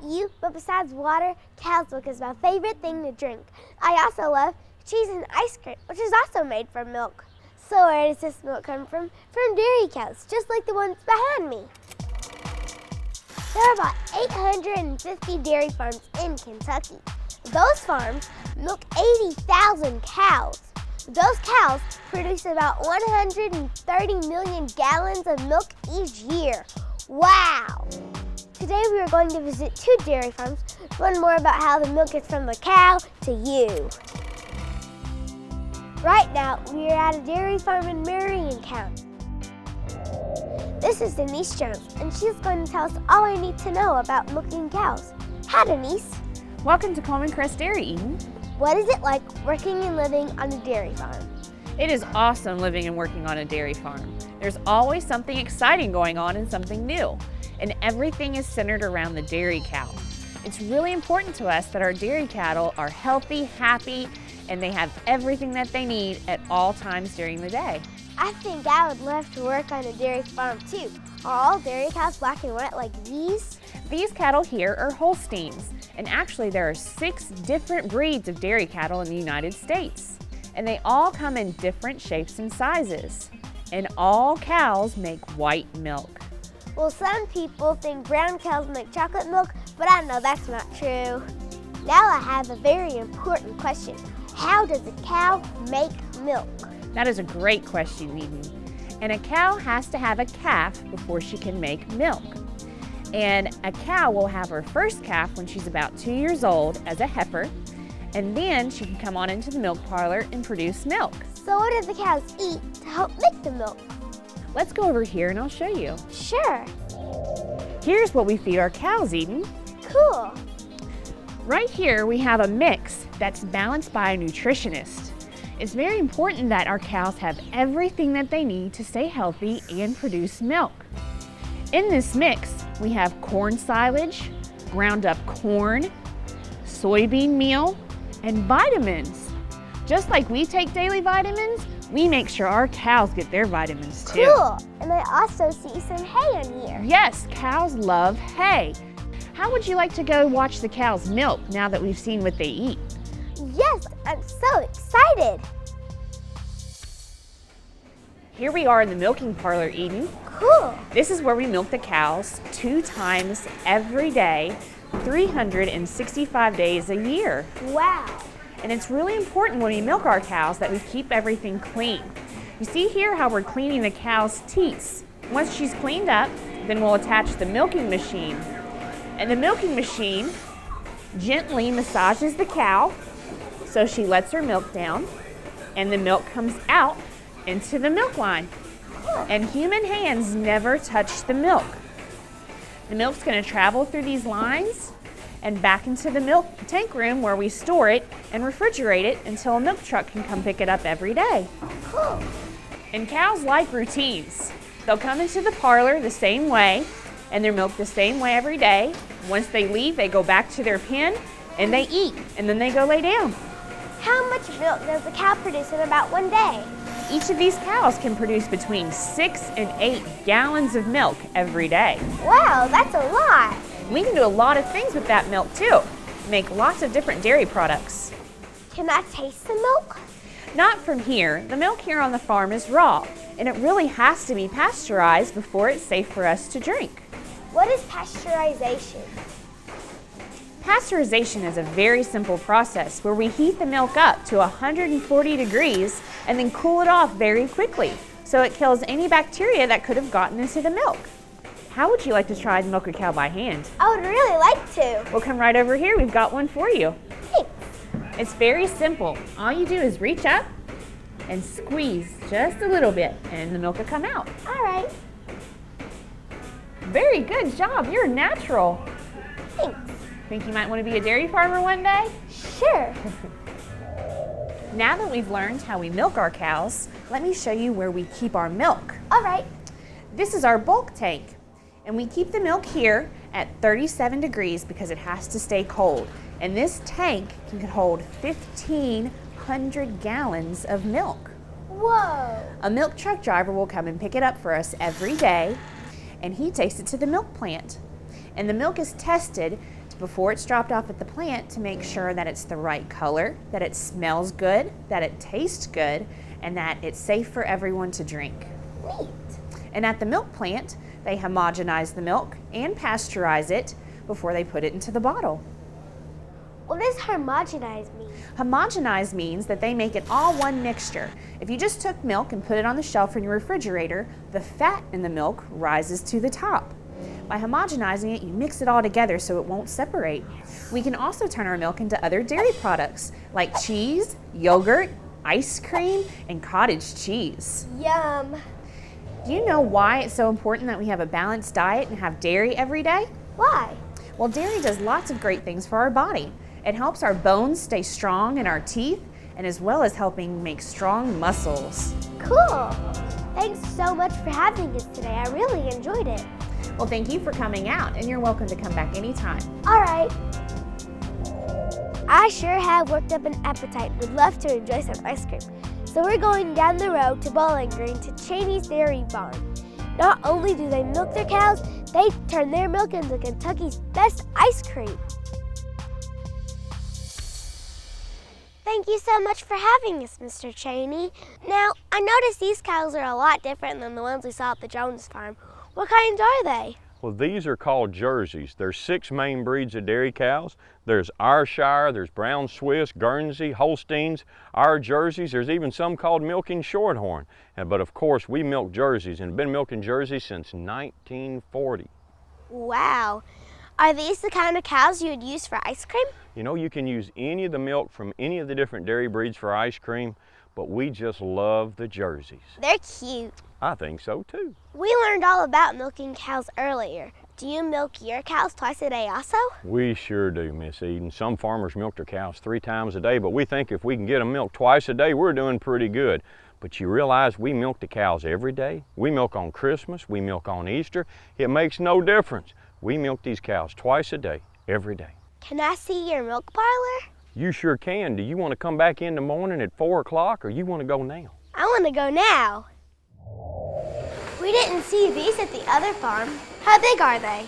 about you, but besides water, cow's milk is my favorite thing to drink. I also love cheese and ice cream, which is also made from milk. So where does this milk come from? From dairy cows, just like the ones behind me. There are about 850 dairy farms in Kentucky. Those farms milk 80,000 cows. Those cows produce about 130 million gallons of milk each year. Wow! Today we are going to visit 2 dairy farms to learn more about how the milk gets from the cow to you. Right now, we are at a dairy farm in Marion County. This is Denise Jones, and she's going to tell us all I need to know about milking cows. Hi, Denise. Welcome to Coleman Crest Dairy, Eden. What is it like working and living on a dairy farm? It is awesome living and working on a dairy farm. There's always something exciting going on and something new, and everything is centered around the dairy cow. It's really important to us that our dairy cattle are healthy, happy, and they have everything that they need at all times during the day. I think I would love to work on a dairy farm too. Are all dairy cows black and white like these? These cattle here are Holsteins, and actually there are 6 different breeds of dairy cattle in the United States. And they all come in different shapes and sizes. And all cows make white milk. Well, some people think brown cows make chocolate milk, but I know that's not true. Now I have a very important question. How does a cow make milk? That is a great question, Eden. And a cow has to have a calf before she can make milk. And a cow will have her first calf when she's about 2 years old as a heifer, and then she can come on into the milk parlor and produce milk. So what do the cows eat to help make the milk? Let's go over here and I'll show you. Sure. Here's what we feed our cows, Eden. Cool. Right here we have a mix that's balanced by a nutritionist. It's very important that our cows have everything that they need to stay healthy and produce milk. In this mix, we have corn silage, ground up corn, soybean meal, and vitamins. Just like we take daily vitamins, we make sure our cows get their vitamins too. Cool. And I also see some hay in here. Yes, cows love hay. How would you like to go watch the cows milk now that we've seen what they eat? Yes, I'm so excited. Here we are in the milking parlor, Eden. Cool. This is where we milk the cows 2 times every day, 365 days a year. Wow. And it's really important when we milk our cows that we keep everything clean. You see here how we're cleaning the cow's teats. Once she's cleaned up, then we'll attach the milking machine. And the milking machine gently massages the cow so she lets her milk down, and the milk comes out into the milk line. And human hands never touch the milk. The milk's going to travel through these lines and back into the milk tank room where we store it and refrigerate it until a milk truck can come pick it up every day. Cool. And cows like routines. They'll come into the parlor the same way and they're milked the same way every day. Once they leave, they go back to their pen and they eat, and then they go lay down. How much milk does a cow produce in about one day? Each of these cows can produce between 6 and 8 gallons of milk every day. Wow, that's a lot. We can do a lot of things with that milk too. Make lots of different dairy products. Can I taste the milk? Not from here. The milk here on the farm is raw, and it really has to be pasteurized before it's safe for us to drink. What is pasteurization? Pasteurization is a very simple process where we heat the milk up to 140 degrees and then cool it off very quickly so it kills any bacteria that could have gotten into the milk. How would you like to try to milk a cow by hand? I would really like to. We'll come right over here. We've got one for you. Thanks. It's very simple. All you do is reach up and squeeze just a little bit and the milk will come out. All right. Very good job. You're natural. Thanks. Think you might want to be a dairy farmer one day? Sure. Now that we've learned how we milk our cows, let me show you where we keep our milk. All right. This is our bulk tank, and we keep the milk here at 37 degrees because it has to stay cold. And this tank can hold 1,500 gallons of milk. Whoa. A milk truck driver will come and pick it up for us every day, and he takes it to the milk plant. And the milk is tested before it's dropped off at the plant to make sure that it's the right color, that it smells good, that it tastes good, and that it's safe for everyone to drink. Neat. And at the milk plant, they homogenize the milk and pasteurize it before they put it into the bottle. What does homogenize mean? Homogenize means that they make it all one mixture. If you just took milk and put it on the shelf in your refrigerator, the fat in the milk rises to the top. By homogenizing it, you mix it all together so it won't separate. We can also turn our milk into other dairy products like cheese, yogurt, ice cream, and cottage cheese. Yum. Do you know why it's so important that we have a balanced diet and have dairy every day? Why? Well, dairy does lots of great things for our body. It helps our bones stay strong in our teeth, and as well as helping make strong muscles. Cool. Thanks so much for having us today. I really enjoyed it. Well, thank you for coming out, and you're welcome to come back anytime. All right. I sure have worked up an appetite. Would love to enjoy some ice cream. So we're going down the road to Bowling Green to Chaney's Dairy Barn. Not only do they milk their cows, they turn their milk into Kentucky's best ice cream. Thank you so much for having us, Mr. Chaney. Now, I noticed these cows are a lot different than the ones we saw at the Jones farm. What kinds are they? Well, these are called Jerseys. There's 6 main breeds of dairy cows. There's Ayrshire, there's Brown Swiss, Guernsey, Holsteins, our Jerseys. There's even some called milking Shorthorn. But of course, we milk Jerseys and have been milking Jerseys since 1940. Wow. Are these the kind of cows you would use for ice cream? You know, you can use any of the milk from any of the different dairy breeds for ice cream, but we just love the Jerseys. They're cute. I think so too. We learned all about milking cows earlier. Do you milk your cows twice a day also? We sure do, Miss Eden. Some farmers milk their cows 3 times a day, but we think if we can get them milked twice a day, we're doing pretty good. But you realize we milk the cows every day. We milk on Christmas, we milk on Easter. It makes no difference. We milk these cows twice a day, every day. Can I see your milk parlor? You sure can. Do you want to come back in the morning at 4 o'clock or you want to go now? I want to go now. We didn't see these at the other farm. How big are they?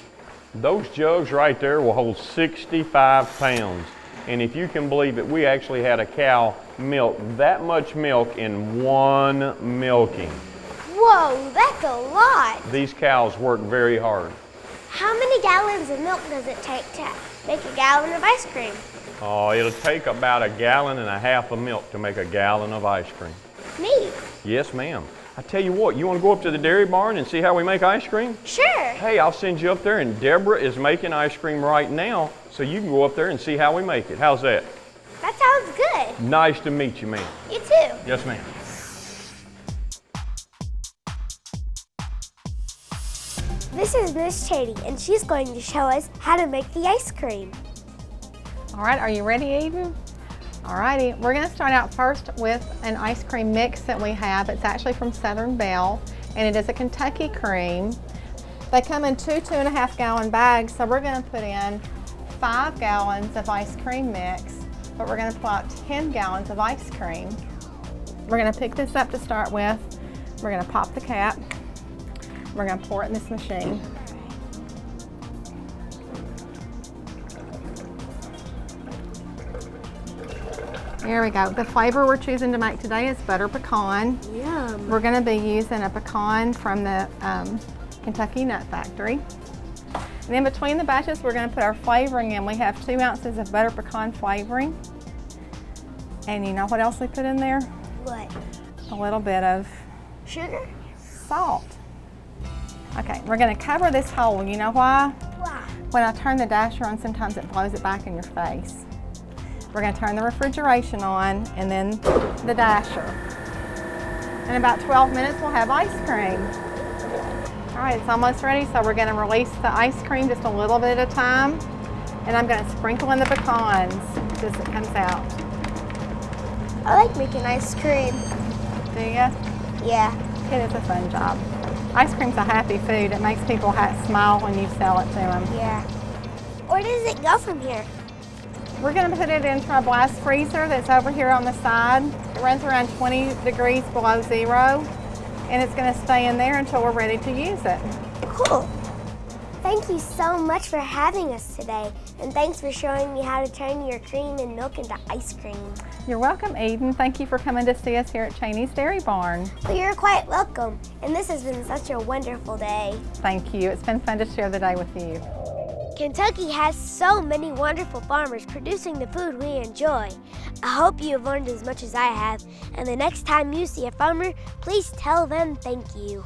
Those jugs right there will hold 65 pounds. And if you can believe it, we actually had a cow milk that much milk in one milking. Whoa, that's a lot. These cows work very hard. How many gallons of milk does it take to make a gallon of ice cream? Oh, it'll take about 1.5 gallons of milk to make a gallon of ice cream. Neat. Yes, ma'am. I tell you what, you want to go up to the dairy barn and see how we make ice cream? Sure. Hey, I'll send you up there, and Deborah is making ice cream right now, so you can go up there and see how we make it. How's that? That sounds good. Nice to meet you, ma'am. You too. Yes, ma'am. This is Miss Chaney, and she's going to show us how to make the ice cream. All right, are you ready, Eden? All righty, we're gonna start out first with an ice cream mix that we have. It's actually from Southern Belle, and it is a Kentucky cream. They come in 2.5 gallon bags, so we're gonna put in 5 gallons of ice cream mix, but we're gonna pull out 10 gallons of ice cream. We're gonna pick this up to start with. We're gonna pop the cap. We're gonna pour it in this machine. There we go. The flavor we're choosing to make today is butter pecan. Yum. We're gonna be using a pecan from the Kentucky Nut Factory. And in between the batches, we're gonna put our flavoring in. We have 2 ounces of butter pecan flavoring. And you know what else we put in there? What? A little bit of Sugar? salt. Okay, we're gonna cover this hole. You know why? Why? When I turn the dasher on, sometimes it blows it back in your face. We're gonna turn the refrigeration on and then the dasher. In about 12 minutes, we'll have ice cream. All right, it's almost ready, so we're gonna release the ice cream just a little bit at a time. And I'm gonna sprinkle in the pecans just as it comes out. I like making ice cream. Do ya? Yeah. It is a fun job. Ice cream's a happy food. It makes people smile when you sell it to them. Yeah. Where does it go from here? We're going to put it into our blast freezer that's over here on the side. It runs around 20 degrees below zero, and it's going to stay in there until we're ready to use it. Cool. Thank you so much for having us today. And thanks for showing me how to turn your cream and milk into ice cream. You're welcome, Eden. Thank you for coming to see us here at Chaney's Dairy Barn. Well, you're quite welcome. And this has been such a wonderful day. Thank you. It's been fun to share the day with you. Kentucky has so many wonderful farmers producing the food we enjoy. I hope you have learned as much as I have. And the next time you see a farmer, please tell them thank you.